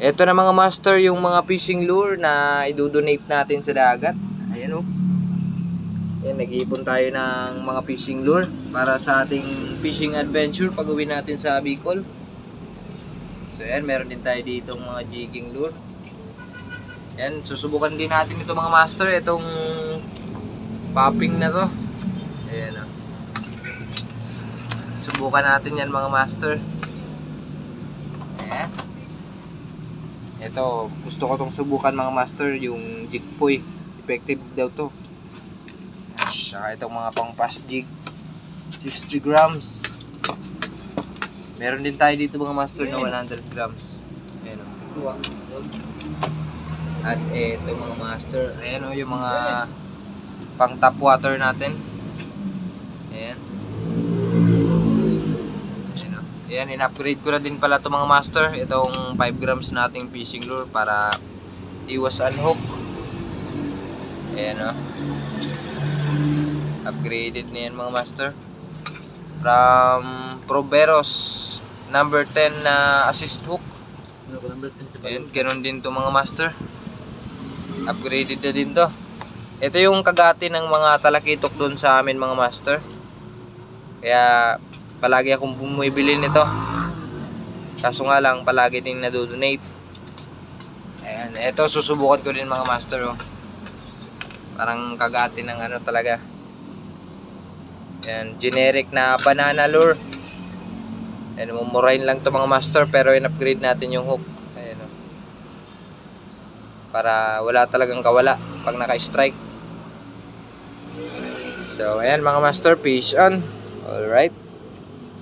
Ito na mga master, yung mga fishing lure na idodonate natin sa dagat. Ayan o. Ayan, nag-iipon tayo ng mga fishing lure para sa ating fishing adventure pag uwi natin sa Bicol. So ayan, meron din tayo dito mga jigging lure. Ayan, susubukan din natin ito mga master, itong popping na to. Ayan o. Subukan natin yan mga master. Ayan. Ito, gusto ko tong subukan mga master, yung jig poy. Effective daw to. Saka itong mga pang fast jig, 60 grams. Meron din tayo dito mga master na 100 grams. Ayan o. At ito mga master, ayan o yung mga pang top water natin. Ayan. Ayan, in-upgrade ko na din pala ito mga master. Itong 5 grams nating fishing lure para iwas unhook. Ayan o. Upgraded na yan mga master. From Proveros number 10 na assist hook. Ayan, ganun din to mga master. Upgraded na din to. Ito yung kagati ng mga talakitok doon sa amin mga master. Kaya palagi akong bumibili nito. Kaso nga lang palagi din nadodonate. Ayan, ito susubukan ko din mga master oh. Parang kagati ng ano talaga. Ayan, generic na banana lure. Ayan, mumurahin lang to mga master pero in-upgrade natin yung hook. Ayan oh. Para wala talagang kawala pag naka-strike. So ayan mga master, fish on. Alright.